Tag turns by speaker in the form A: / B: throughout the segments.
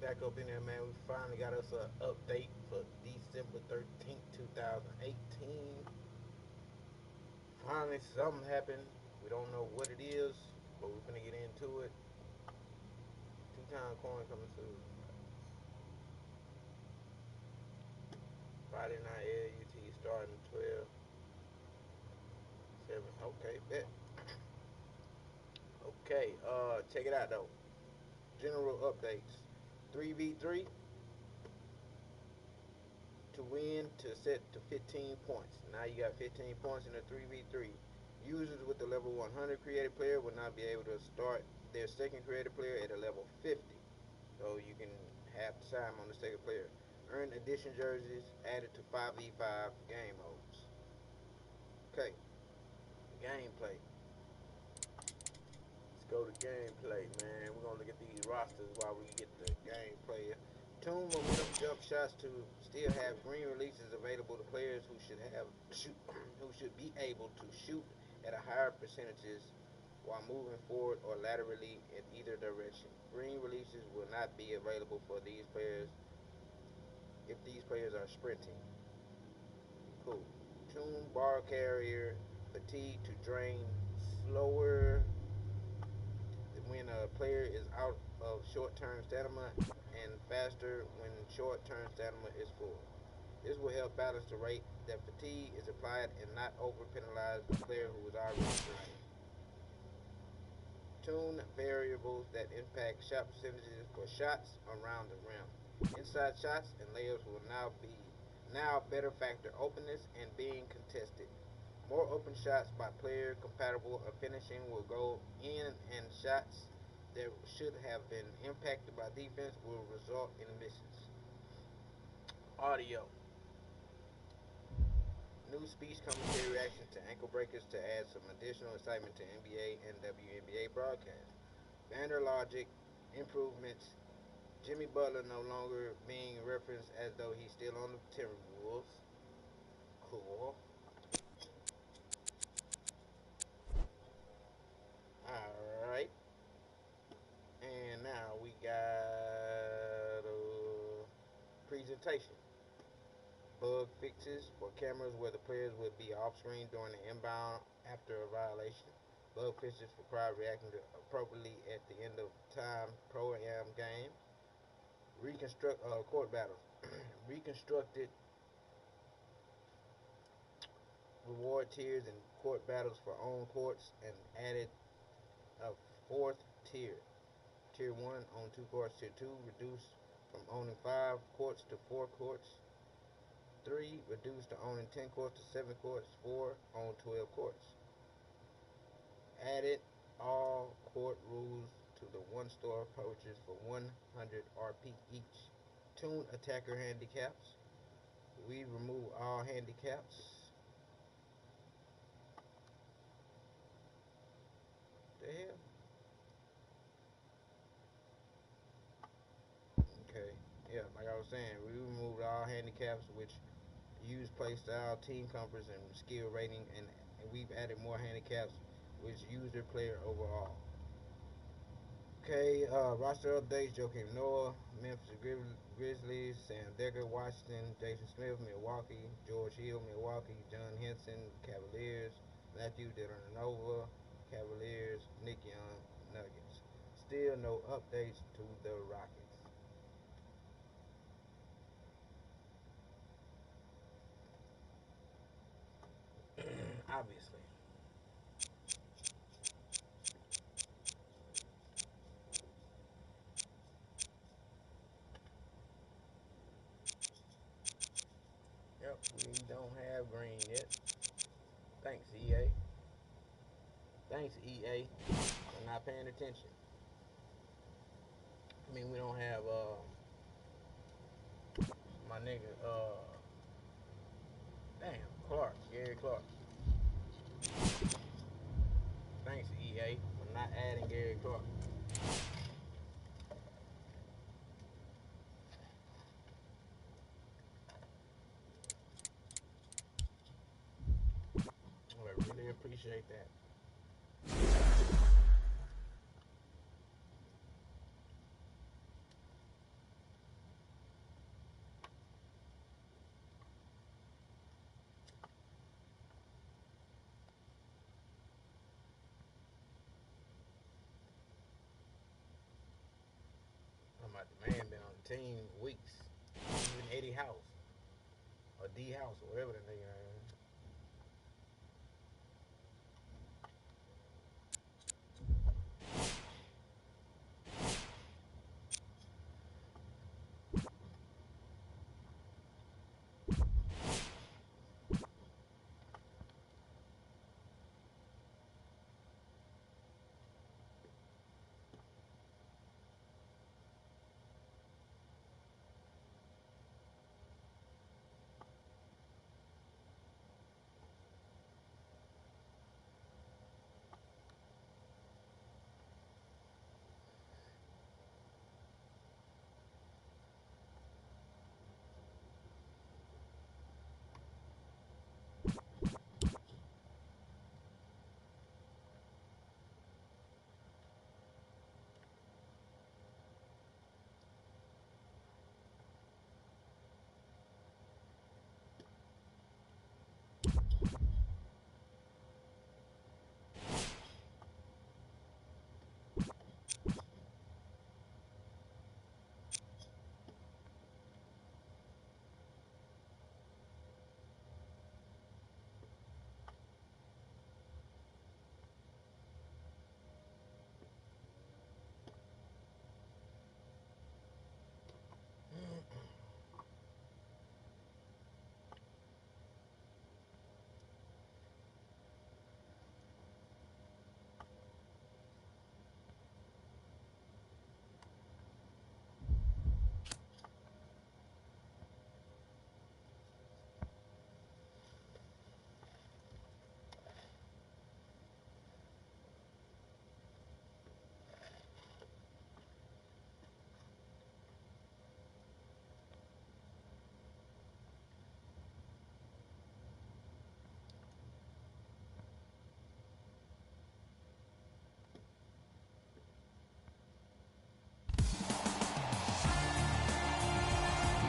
A: Back up in there, man. We finally got us an update for December 13th, 2018. Finally, something happened. We don't know what it is, but we're gonna get into it. Two-time coin coming soon. Friday night LUT starting 12, 7. Okay, bet. Okay, check it out though. General updates. 3v3 to win to set to 15 points. Now you got 15 points in a 3v3. Users with the level 100 creative player will not be able to start their second creative player at a level 50. So you can have time on the second player. Earn edition jerseys added to 5v5 game modes. Okay, gameplay. Let's go to gameplay, man. We're gonna look at these rosters while we get the gameplay. Tune momentum jump shots to still have green releases available to players who should have who should be able to shoot at a higher percentages while moving forward or laterally in either direction. Green releases will not be available for these players if these players are sprinting. Cool. Tune bar carrier fatigue to drain slower when a player is out of short-term stamina and faster when short-term stamina is full. This will help balance the rate that fatigue is applied and not over-penalize a player who is already drained. Tune variables that impact shot percentages for shots around the rim. Inside shots and layups will now better factor openness and being contested. More open shots by player compatible or finishing will go in, and shots that should have been impacted by defense will result in misses. Audio. New speech commentary reactions to ankle breakers to add some additional excitement to NBA and WNBA broadcasts. Banner logic improvements. Jimmy Butler no longer being referenced as though he's still on the Timberwolves. Cool. Alright. And now we got a presentation. Bug fixes for cameras where the players will be off screen during the inbound after a violation. Bug fixes for crowd reacting appropriately at the end of time pro-am game. Reconstruct court battles. Reconstructed reward tiers and court battles for own courts and added a fourth tier. Tier 1 on 2 courts. Tier 2 reduced from owning 5 courts to 4 courts. 3 reduced to owning 10 courts to 7 courts. 4 on 12 courts. Added all court rules to the one-star approaches for 100 RP each. Tune attacker handicaps. We remove all handicaps. The hell? Okay. Yeah, like I was saying, we removed all handicaps which use play style, team comforts, and skill rating, and we've added more handicaps which use their player overall. Okay, roster updates: Joakim Noah, Memphis Grizzlies, Sam Decker, Washington, Jason Smith, Milwaukee, George Hill, Milwaukee, John Henson, Cavaliers, Matthew Dellavedova, Cavaliers, Nick Young, Nuggets. Still no updates to the Rockets. Obviously. Yep, we don't have green yet. Thanks, EA. Thanks, EA, for not paying attention. I mean, we don't have my nigga damn Clark, Gary Clark. Thanks, EA, for not adding Gary Clark. I really appreciate that. talking about the man been on the team weeks. Even Eddie House or D House or whatever the nigga name is.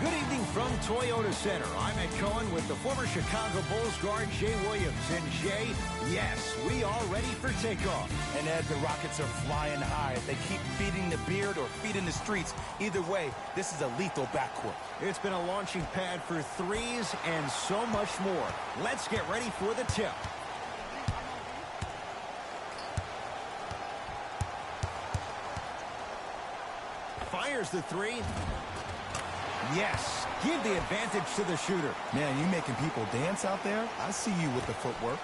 B: Good evening from Toyota Center. I'm Ed Cohen with the former Chicago Bulls guard Jay Williams. And Jay, yes, we are ready for takeoff.
C: And Ed, the Rockets are flying high. They keep feeding the beard or feeding the streets. Either way, this is a lethal backcourt.
B: It's been a launching pad for threes and so much more. Let's get ready for the tip. Fires the three. Yes, give the advantage to the shooter.
C: Man, you making people dance out there? I see you with the footwork.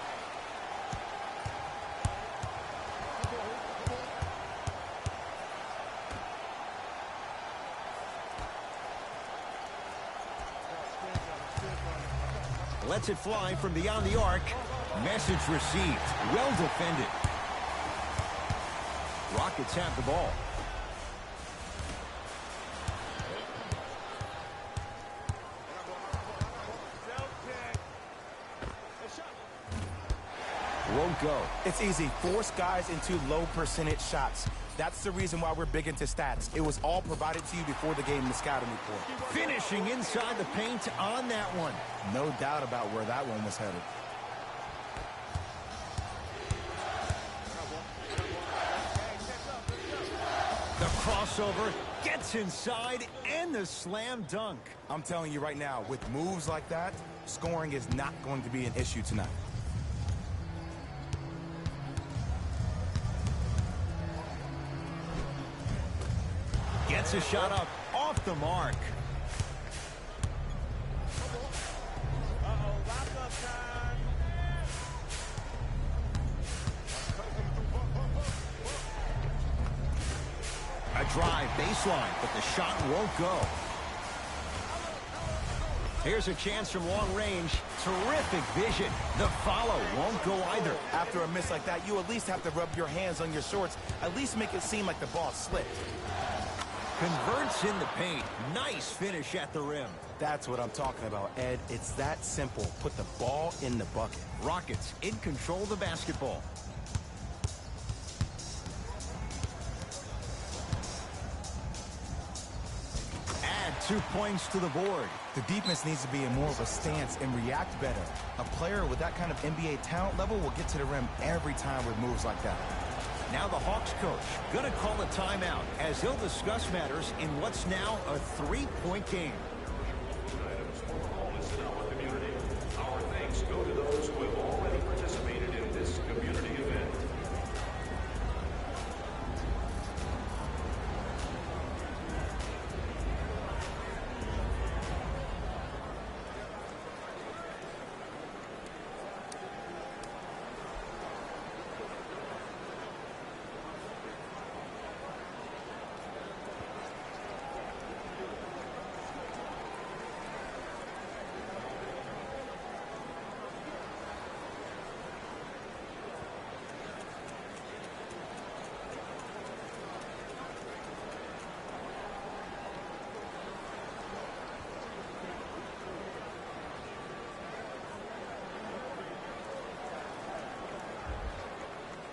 B: Lets it fly from beyond the arc. Message received. Well defended. Rockets have the ball. Won't go.
C: It's easy. Force guys into low percentage shots. That's the reason why we're big into stats. It was all provided to you before the game in the scouting report.
B: Finishing inside the paint on that one.
C: No doubt about where that one was headed.
B: The crossover gets inside and the slam dunk.
C: I'm telling you right now, with moves like that, scoring is not going to be an issue tonight.
B: Gets a shot up off the mark. A drive baseline, but the shot won't go. Here's a chance from long range. Terrific vision. The follow won't go either.
C: After a miss like that, you at least have to rub your hands on your shorts. At least make it seem like the ball slipped.
B: Converts in the paint. Nice finish at the rim.
C: That's what I'm talking about, Ed. It's that simple. Put the ball in the bucket.
B: Rockets in control of the basketball. Add 2 points to the board.
C: The defense needs to be in more of a stance and react better. A player with that kind of NBA talent level will get to the rim every time with moves like that.
B: Now the Hawks coach going to call a timeout as he'll discuss matters in what's now a 3-point game.
D: Our thanks go to those who have already participated in this community event.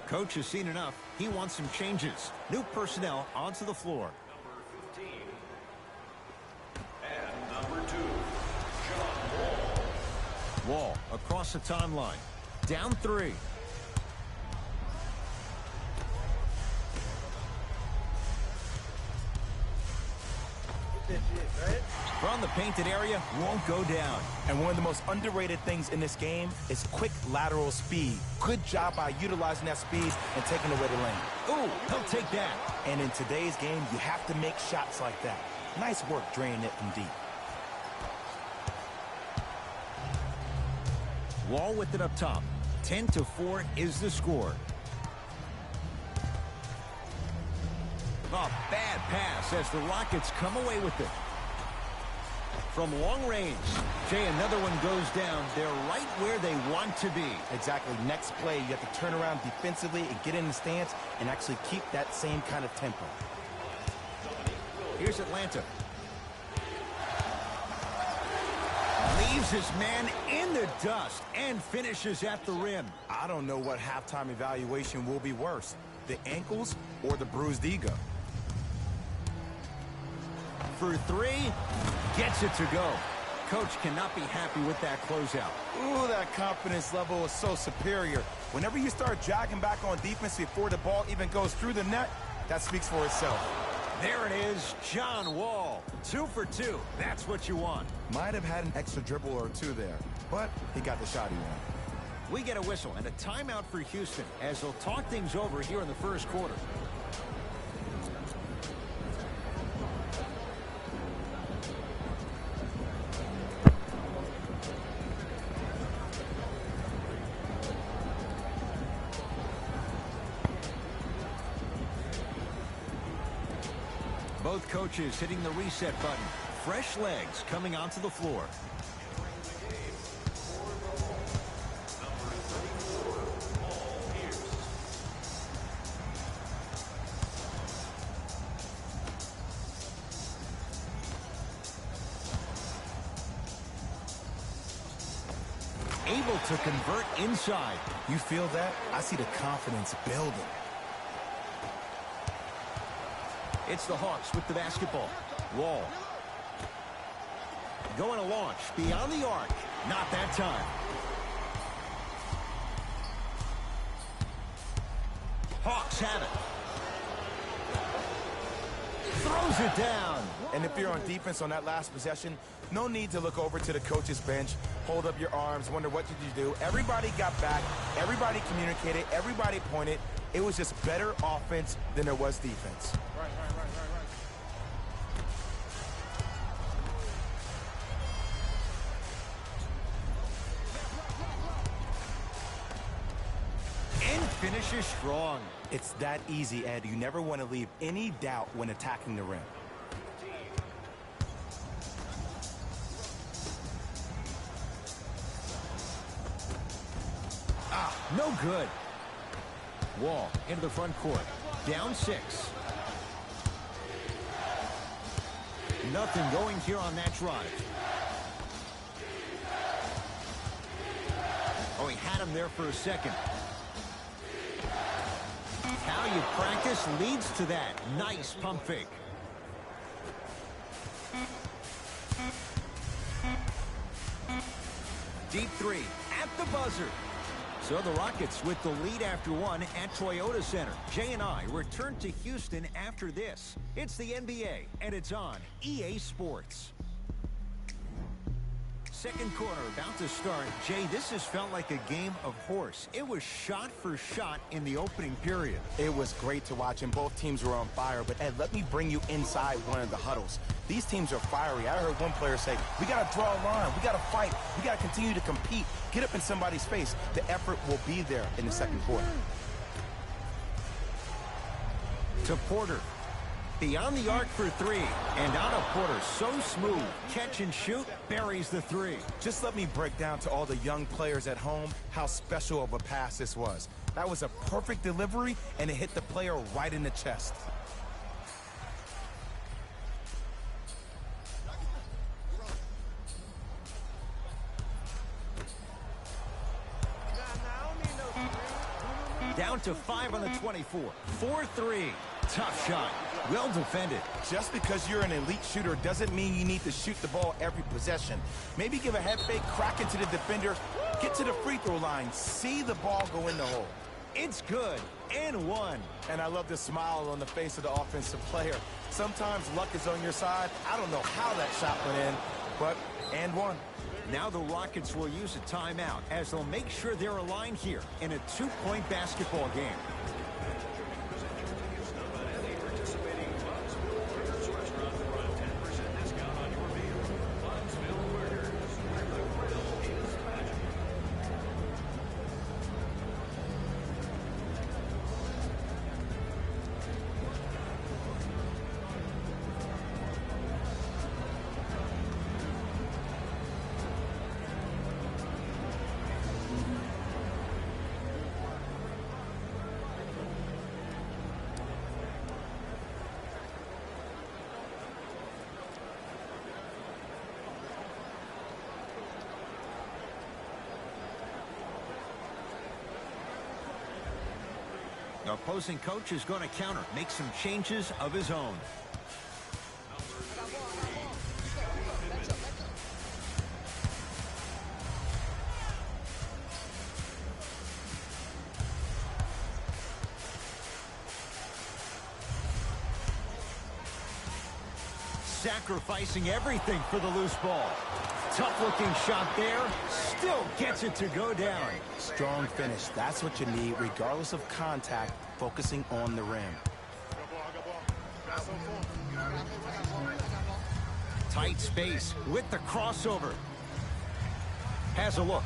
B: Coach has seen enough. He wants some changes. New personnel onto the floor.
D: Number 15. And number 2, John Wall.
B: Wall across the timeline. Down 3. From the painted area, won't go down.
C: And one of the most underrated things in this game is quick lateral speed. Good job by utilizing that speed and taking away the lane.
B: Ooh, he'll take that.
C: And in today's game, you have to make shots like that. Nice work draining it from deep.
B: Wall with it up top. 10-4 is the score. A bad pass as the Rockets come away with it. From long range, Jay, another one goes down. They're right where they want to be.
C: Exactly. Next play, you have to turn around defensively and get in the stance and actually keep that same kind of tempo.
B: Here's Atlanta. Leaves his man in the dust and finishes at the rim.
C: I don't know what halftime evaluation will be worse, the ankles or the bruised ego.
B: For 3, gets it to go. Coach cannot be happy with that closeout.
C: Ooh, that confidence level is so superior. Whenever you start jogging back on defense before the ball even goes through the net, that speaks for itself.
B: There it is, John Wall. 2 for 2. That's what you want.
C: Might have had an extra dribble or 2 there, but he got the shot he wanted.
B: We get a whistle and a timeout for Houston as they'll talk things over here in the first quarter. Both coaches hitting the reset button. Fresh legs coming onto the floor. Able to convert inside.
C: You feel that? I see the confidence building.
B: It's the Hawks with the basketball. Wall. Going to launch beyond the arc. Not that time. Hawks have it. Throws it down.
C: And if you're on defense on that last possession, no need to look over to the coach's bench, hold up your arms, wonder what did you do. Everybody got back. Everybody communicated. Everybody pointed. It was just better offense than there was defense.
A: Right.
B: And finishes strong.
C: It's that easy, Ed. You never want to leave any doubt when attacking the rim.
B: No good. Wall into the front court. Down 6. Nothing going here on that drive. Oh, he had him there for a second. How you practice leads to that. Nice pump fake. Deep 3 at the buzzer. So the Rockets with the lead after one at Toyota Center. Jay and I return to Houston after this. It's the NBA, and it's on EA Sports. Second quarter about to start. Jay, this has felt like a game of horse. It was shot for shot in the opening period.
C: It was great to watch, and both teams were on fire. But, Ed, let me bring you inside one of the huddles. These teams are fiery. I heard one player say, we got to draw a line. We got to fight. We got to continue to compete. Get up in somebody's face. The effort will be there in the second quarter.
B: To Porter. Beyond the arc for three. And out of Porter, so smooth. Catch and shoot, buries the three.
C: Just let me break down to all the young players at home how special of a pass this was. That was a perfect delivery, and it hit the player right in the chest.
B: Down to 5 on the 24. 4-3. Tough shot. Well defended.
C: Just because you're an elite shooter doesn't mean you need to shoot the ball every possession. Maybe give a head fake, crack into the defender, get to the free throw line, see the ball go in the hole.
B: It's good. And one.
C: And I love the smile on the face of the offensive player. Sometimes luck is on your side. I don't know how that shot went in, but and one.
B: Now the Rockets will use a timeout as they'll make sure they're aligned here in a two-point basketball game. The opposing coach is going to counter, make some changes of his own. Sacrificing everything for the loose ball. Tough-looking shot there. Still gets it to go down.
C: Strong finish. That's what you need, regardless of contact, focusing on the rim.
B: Tight space with the crossover. Has a look.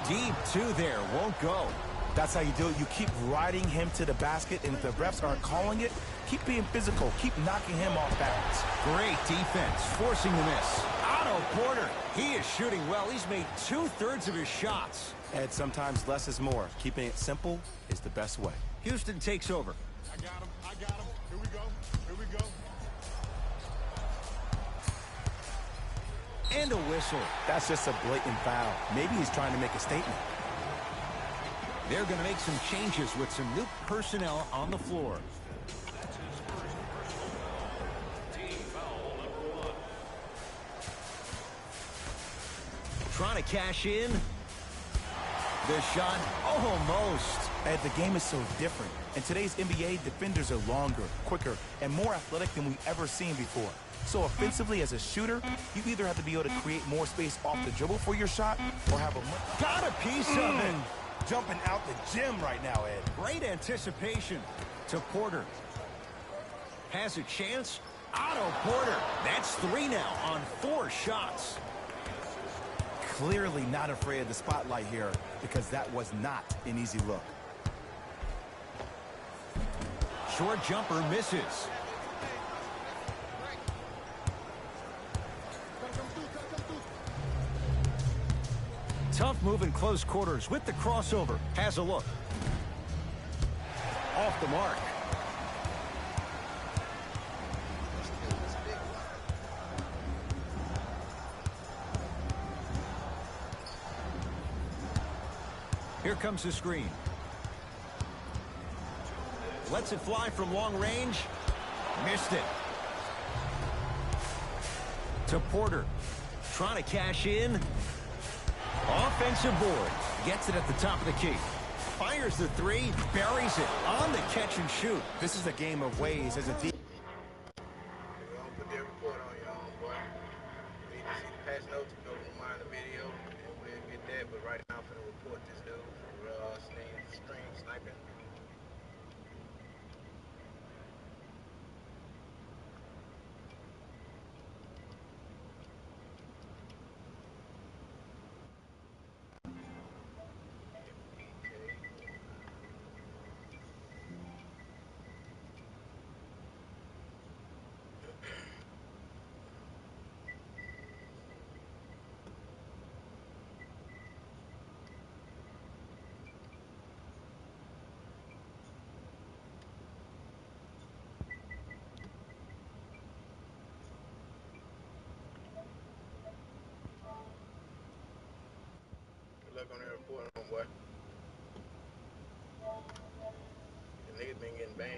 B: Deep two there. Won't go.
C: That's how you do it. You keep riding him to the basket, and if the refs aren't calling it, keep being physical. Keep knocking him off balance.
B: Great defense, forcing the miss. Otto Porter, he is shooting well. He's made 2/3 of his shots.
C: And sometimes less is more. Keeping it simple is the best way.
B: Houston takes over.
E: I got him. Here we go.
B: And a whistle.
C: That's just a blatant foul. Maybe he's trying to make a statement.
B: They're going to make some changes with some new personnel on the floor.
D: Team foul number 1.
B: Trying to cash in. The shot almost.
C: And the game is so different. In today's NBA, defenders are longer, quicker, and more athletic than we've ever seen before. So offensively, as a shooter, you either have to be able to create more space off the dribble for your shot or have a...
B: Got a piece of it.
C: Jumping out the gym right now, Ed.
B: Great anticipation to Porter. Has a chance. Otto Porter. That's 3 now on 4 shots.
C: Clearly not afraid of the spotlight here because that was not an easy look.
B: Short jumper misses. Tough move in close quarters with the crossover. Has a look. Off the mark. Here comes the screen. Lets it fly from long range. Missed it. To Porter. Trying to cash in. Offensive board. Gets it at the top of the key. Fires the three, buries it on the catch and shoot.
C: This is a game of ways. As a
A: We're gonna put that report on your own, boy. We need to see the patch notes, we go rewind the video, and we'll get that. But right now, I'm finna report this dude for stream sniping. Good luck on that report, boy. The niggas been getting banned.